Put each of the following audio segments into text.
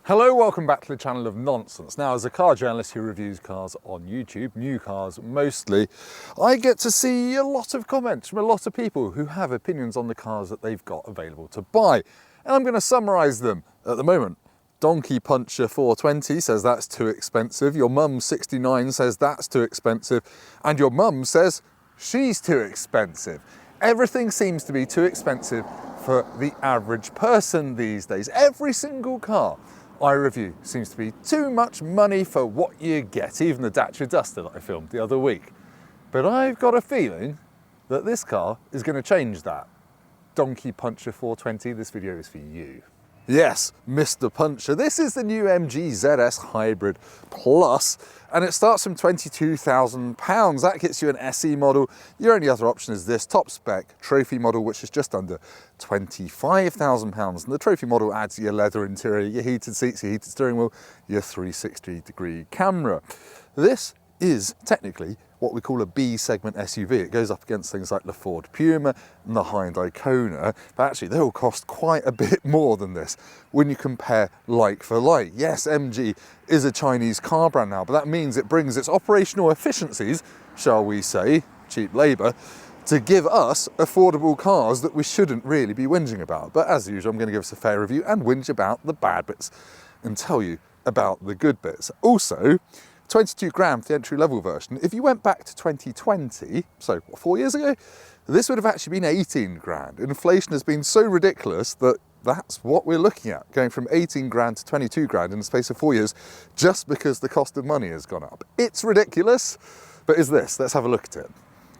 Hello, welcome back to the channel of nonsense. Now, as a car journalist who reviews cars on YouTube, new cars mostly, I get to see a lot of comments from a lot of people who have opinions on the cars that they've got available to buy. And I'm going to summarise them at the moment. Donkey Puncher 420 says that's too expensive. Your mum 69 says that's too expensive. And your mum says she's too expensive. Everything seems to be too expensive for the average person these days. Every single car I review seems to be too much money for what you get, even the Dacia Duster that I filmed the other week. But I've got a feeling that this car is going to change that. Donkey Puncher 420, this video is for you. Yes, Mr. Puncher, this is the new MG ZS Hybrid Plus, and it starts from £22,000. That gets you an SE model. Your only other option is this top spec trophy model, which is just under £25,000. And the trophy model adds your leather interior, your heated seats, your heated steering wheel, your 360-degree camera. This is technically what we call a B segment SUV. It goes up against things like the Ford Puma and the Hyundai Kona, but actually they all cost quite a bit more than this when you compare like for like. Yes, MG is a Chinese car brand now, but that means it brings its operational efficiencies, shall we say, cheap labour, to give us affordable cars that we shouldn't really be whinging about. But as usual, I'm going to give us a fair review and whinge about the bad bits and tell you about the good bits. Also, 22 grand for the entry-level version. If you went back to 2020, so what, 4 years ago, this would have actually been 18 grand. Inflation has been so ridiculous that that's what we're looking at, going from 18 grand to 22 grand in the space of 4 years, just because the cost of money has gone up. It's ridiculous, but is this? Let's have a look at it,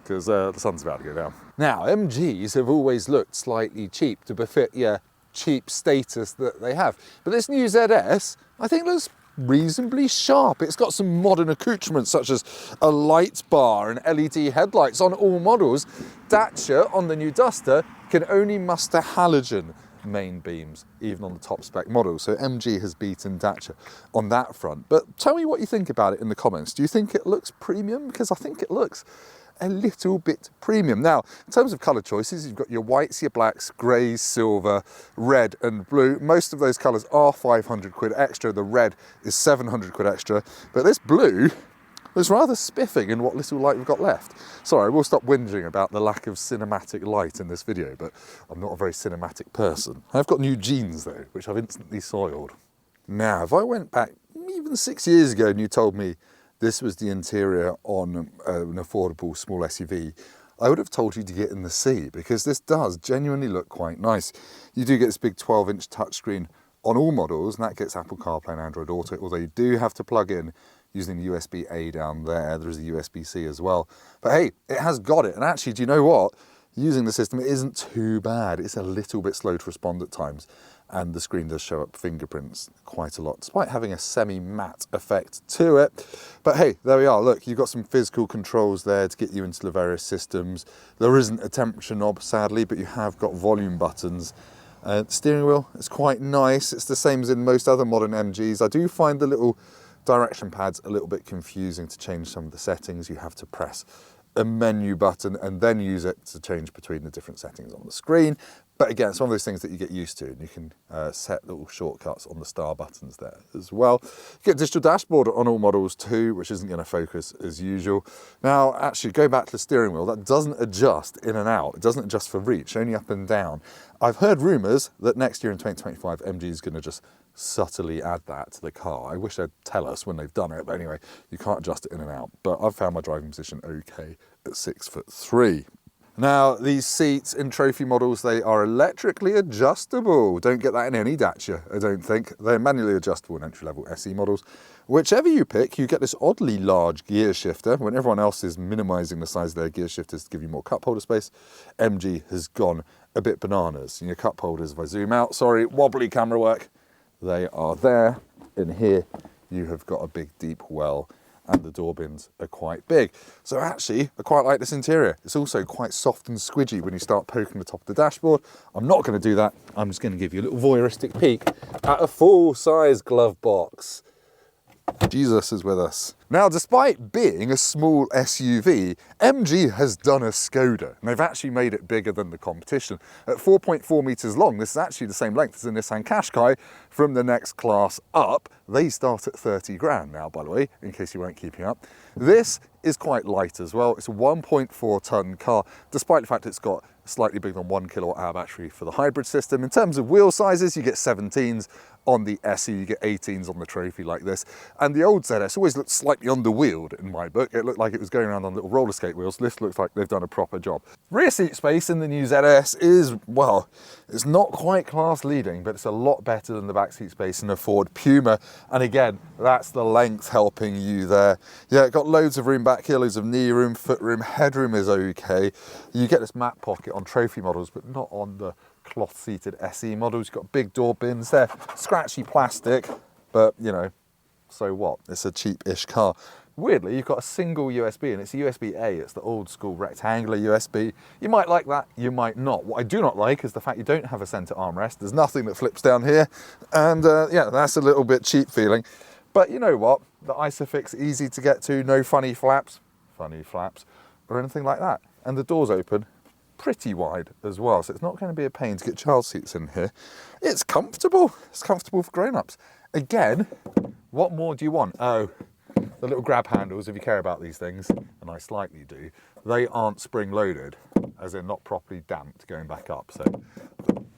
because the sun's about to go down. Now, MGs have always looked slightly cheap to befit your cheap status that they have. But this new ZS, I think looks reasonably sharp. It's got some modern accoutrements such as a light bar and LED headlights on all models. Dacia on the new Duster can only muster halogen main beams, even on the top spec model. So MG has beaten Dacia on that front. But tell me what you think about it in the comments. Do you think it looks premium? Because I think it looks a little bit premium. Now, in terms of colour choices, you've got your whites, your blacks, greys, silver, red and blue. Most of those colours are 500 quid extra. The red is 700 quid extra. But this blue was rather spiffing in what little light we've got left. Sorry, I will stop whinging about the lack of cinematic light in this video, but I'm not a very cinematic person. I've got new jeans though, which I've instantly soiled. Now, if I went back even 6 years ago and you told me this was the interior on an affordable small SUV, I would have told you to get in the C, because this does genuinely look quite nice. You do get this big 12-inch touchscreen on all models, and that gets Apple CarPlay and Android Auto, although you do have to plug in using the USB-A down there. There is a USB-C as well. But hey, it has got it. And actually, do you know what? Using the system, it isn't too bad. It's a little bit slow to respond at times, and the screen does show up fingerprints quite a lot, despite having a semi-matte effect to it. But hey, there we are. Look, you've got some physical controls there to get you into the various systems. There isn't a temperature knob, sadly, but you have got volume buttons. Steering wheel is quite nice. It's the same as in most other modern MGs. I do find the little direction pads a little bit confusing to change some of the settings. You have to press a menu button and then use it to change between the different settings on the screen. But again, it's one of those things that you get used to, and you can set little shortcuts on the star buttons there as well. You get a digital dashboard on all models too, which isn't going to focus as usual. Now, actually, go back to the steering wheel. That doesn't adjust in and out. It doesn't adjust for reach, only up and down. I've heard rumours that next year in 2025, MG is going to just subtly add that to the car. I wish they'd tell us when they've done it, but anyway, you can't adjust it in and out. But I've found my driving position okay at 6'3". Now, these seats in trophy models, they are electrically adjustable. Don't get that in any Dacia, I don't think. They're manually adjustable in entry-level SE models. Whichever you pick, you get this oddly large gear shifter. When everyone else is minimising the size of their gear shifters to give you more cup holder space, MG has gone a bit bananas. And your cup holders, if I zoom out, sorry, wobbly camera work, they are there. In here, you have got a big deep well, and the door bins are quite big. So actually, I quite like this interior. It's also quite soft and squidgy when you start poking the top of the dashboard. I'm not going to do that. I'm just going to give you a little voyeuristic peek at a full-size glove box. Jesus is with us. Now, despite being a small SUV, MG has done a Skoda, and they've actually made it bigger than the competition. At 4.4 metres long, this is actually the same length as the Nissan Qashqai from the next class up. They start at 30 grand now, by the way, in case you weren't keeping up. This is quite light as well. It's a 1.4 tonne car, despite the fact it's got a slightly bigger than 1 kilowatt hour battery for the hybrid system. In terms of wheel sizes, you get 17s on the SE, you get 18s on the Trophy like this. And the old ZS always looked slightly underwheeled in my book. It looked like it was going around on little roller skate wheels. This looks like they've done a proper job. Rear seat space in the new ZS is, well, it's not quite class leading, but it's a lot better than the back seat space in a Ford Puma. And again, that's the length helping you there. Yeah, it got loads of room back here, loads of knee room, foot room, headroom is okay. You get this mat pocket on Trophy models, but not on the cloth-seated SE models. You've got big door bins there, scratchy plastic, but you know, so what? It's a cheap-ish car. Weirdly, you've got a single USB, and it's a USB-A. It's the old school rectangular USB. You might like that, you might not. What I do not like is the fact you don't have a center armrest. There's nothing that flips down here, and yeah, that's a little bit cheap feeling. But you know what? The Isofix, easy to get to, no funny flaps, or anything like that. And the doors open pretty wide as well, so it's not going to be a pain to get child seats in here. It's comfortable for grown-ups. Again, what more do you want? Oh, the little grab handles, if you care about these things, and I slightly do, they aren't spring-loaded, as in not properly damped going back up. So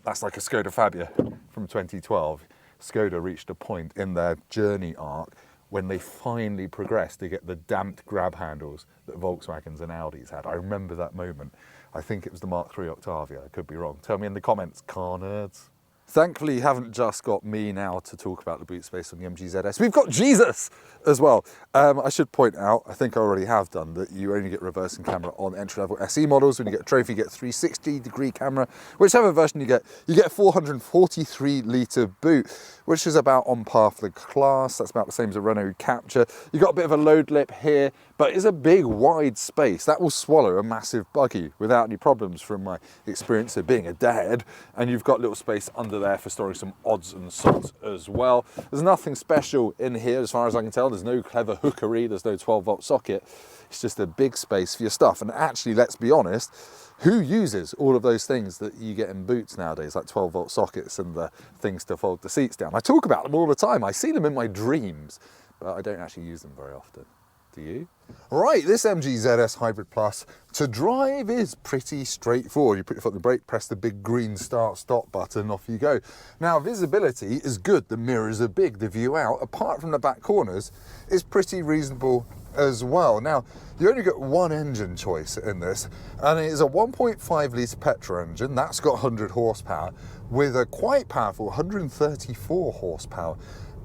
that's like a Skoda Fabia from 2012. Skoda reached a point in their journey arc when they finally progressed to get the damped grab handles that Volkswagens and Audis had. I remember that moment. I think it was the Mark III Octavia, I could be wrong. Tell me in the comments, car nerds. Thankfully, you haven't just got me now to talk about the boot space on the MG ZS. We've got Jesus as well. I should point out, I think I already have done, that you only get reversing camera on entry-level SE models. When you get a Trophy, you get a 360-degree camera. Whichever version you get a 443-litre boot, which is about on par for the class. That's about the same as a Renault Captur. You've got a bit of a load lip here, but it's a big, wide space. That will swallow a massive buggy without any problems from my experience of being a dad. And you've got little space under there for storing some odds and sods as well. There's nothing special in here as far as I can tell. There's no clever hookery, there's no 12-volt socket. It's just a big space for your stuff. And actually, let's be honest, who uses all of those things that you get in boots nowadays, like 12-volt sockets and the things to fold the seats down? I talk about them all the time. I see them in my dreams, but I don't actually use them very often. Do you? Right, this MG ZS Hybrid Plus to drive is pretty straightforward. You put your foot on the brake, press the big green start-stop button, off you go. Now, visibility is good. The mirrors are big. The view out, apart from the back corners, is pretty reasonable as well. Now, you only get one engine choice in this, and it is a 1.5 litre petrol engine. That's got 100 horsepower with a quite powerful 134 horsepower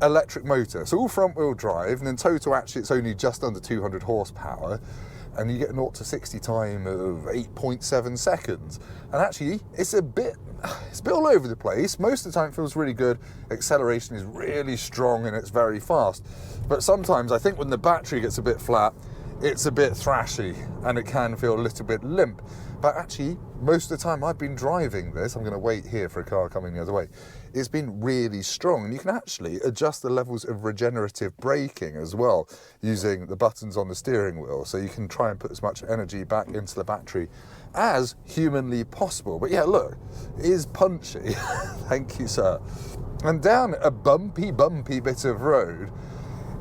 electric motor. So all front wheel drive, and in total actually it's only just under 200 horsepower, and you get 0 to 60 time of 8.7 seconds. And actually it's a bit all over the place. Most of the time it feels really good. Acceleration is really strong and it's very fast. But sometimes I think when the battery gets a bit flat, it's a bit thrashy and it can feel a little bit limp. But actually, most of the time I've been driving this, I'm going to wait here for a car coming the other way, it's been really strong. And you can actually adjust the levels of regenerative braking as well, using the buttons on the steering wheel. So you can try and put as much energy back into the battery as humanly possible. But yeah, look, it is punchy. Thank you, sir. And down a bumpy bit of road,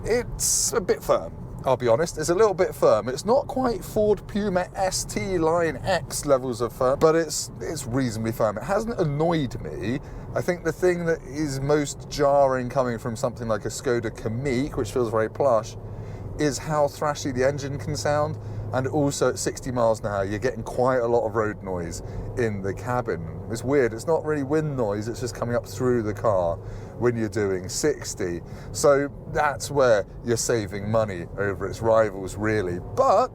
it's a bit firm. I'll be honest, it's a little bit firm. It's not quite Ford Puma ST Line X levels of firm, but it's reasonably firm. It hasn't annoyed me. I think the thing that is most jarring coming from something like a Skoda Kamiq, which feels very plush, is how thrashy the engine can sound. And also at 60 miles an hour, you're getting quite a lot of road noise in the cabin. It's weird, it's not really wind noise, it's just coming up through the car when you're doing 60. So that's where you're saving money over its rivals, really. But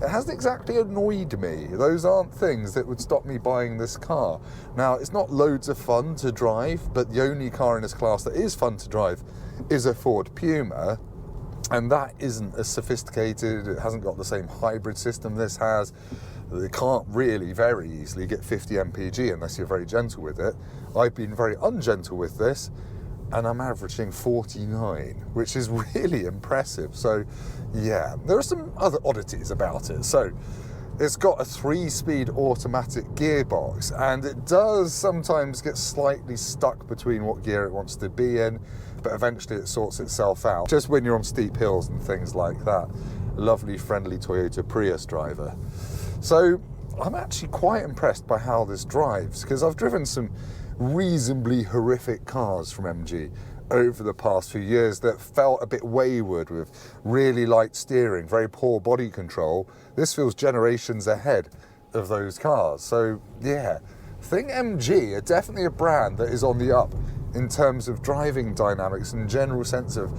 it hasn't exactly annoyed me. Those aren't things that would stop me buying this car. Now, it's not loads of fun to drive, but the only car in this class that is fun to drive is a Ford Puma. And that isn't as sophisticated, it hasn't got the same hybrid system this has. They can't really very easily get 50 mpg unless you're very gentle with it. I've been very ungentle with this, and I'm averaging 49, which is really impressive. So yeah, there are some other oddities about it. So it's got a 3-speed automatic gearbox, and it does sometimes get slightly stuck between what gear it wants to be in, but eventually it sorts itself out, just when you're on steep hills and things like that. Lovely, friendly Toyota Prius driver. So I'm actually quite impressed by how this drives, because I've driven some reasonably horrific cars from MG over the past few years that felt a bit wayward, with really light steering, very poor body control. This feels generations ahead of those cars. So yeah, I think MG are definitely a brand that is on the up in terms of driving dynamics and general sense of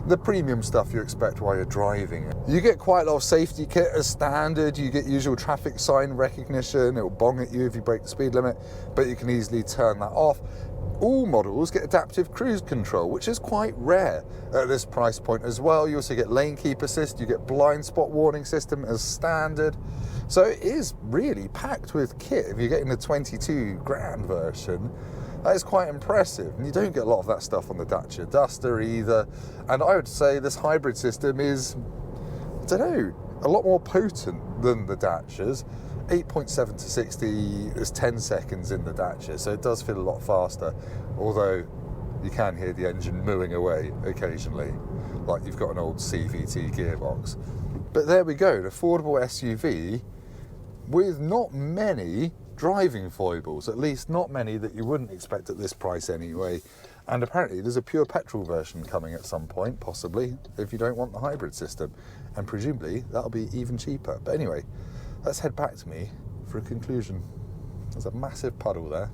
the premium stuff you expect while you're driving. You get quite a lot of safety kit as standard. You get usual traffic sign recognition. It'll bong at you if you break the speed limit, but you can easily turn that off. All models get adaptive cruise control, which is quite rare at this price point as well. You also get lane keep assist, you get blind spot warning system as standard. So it is really packed with kit. If you're getting the 22 grand version, that is quite impressive. And you don't get a lot of that stuff on the Dacia Duster either. And I would say this hybrid system is, I don't know, a lot more potent than the Dacia's. 8.7 to 60 is 10 seconds in the Dacia, so it does feel a lot faster, although you can hear the engine mooing away occasionally, like you've got an old CVT gearbox. But there we go, an affordable SUV with not many driving foibles, at least not many that you wouldn't expect at this price anyway. And apparently there's a pure petrol version coming at some point, possibly, if you don't want the hybrid system. And presumably that'll be even cheaper. But anyway, let's head back to me for a conclusion. There's a massive puddle there.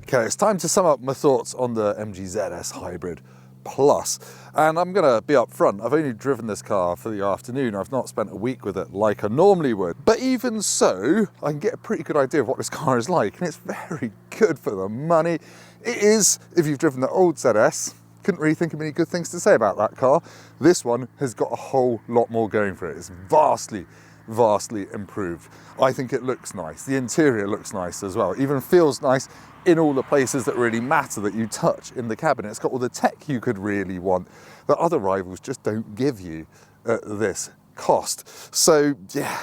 Okay, it's time to sum up my thoughts on the MG ZS Hybrid Plus. And I'm gonna be up front. I've only driven this car for the afternoon. I've not spent a week with it like I normally would. But even so, I can get a pretty good idea of what this car is like. And it's very good for the money. It is, if you've driven the old ZS, couldn't really think of any good things to say about that car. This one has got a whole lot more going for it. It's vastly improved. I think it looks nice. The interior looks nice as well. It even feels nice in all the places that really matter that you touch in the cabin. It's got all the tech you could really want that other rivals just don't give you at this cost. So yeah,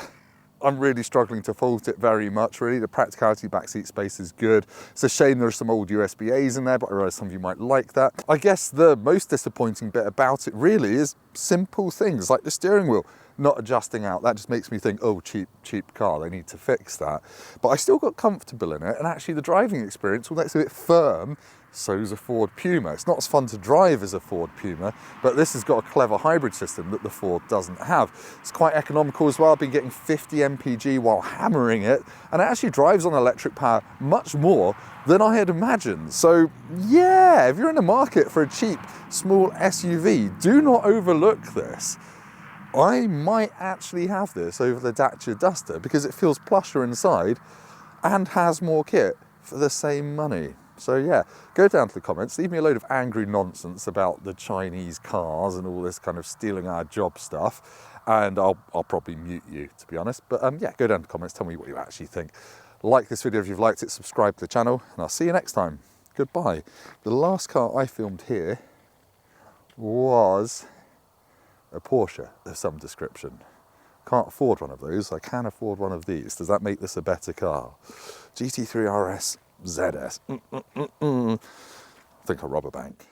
I'm really struggling to fault it very much, really. The practicality backseat space is good. It's a shame there's some old USB-As in there, but I realise some of you might like that. I guess the most disappointing bit about it really is simple things like the steering wheel not adjusting out. That just makes me think, oh, cheap car, they need to fix that. But I still got comfortable in it, and actually the driving experience, although it's a bit firm, so's a Ford Puma. It's not as fun to drive as a Ford Puma, but this has got a clever hybrid system that the Ford doesn't have. It's quite economical as well. I've been getting 50 mpg while hammering it, and it actually drives on electric power much more than I had imagined. So yeah, if you're in the market for a cheap, small SUV, do not overlook this. I might actually have this over the Dacia Duster because it feels plusher inside and has more kit for the same money. So yeah, go down to the comments, leave me a load of angry nonsense about the Chinese cars and all this kind of stealing our job stuff, and I'll probably mute you, to be honest. But yeah, go down to the comments, tell me what you actually think. Like this video if you've liked it, subscribe to the channel, and I'll see you next time. Goodbye. The last car I filmed here was a Porsche of some description. Can't afford one of those, I can afford one of these. Does that make this a better car? GT3 RS ZS. I think I'll rob a bank.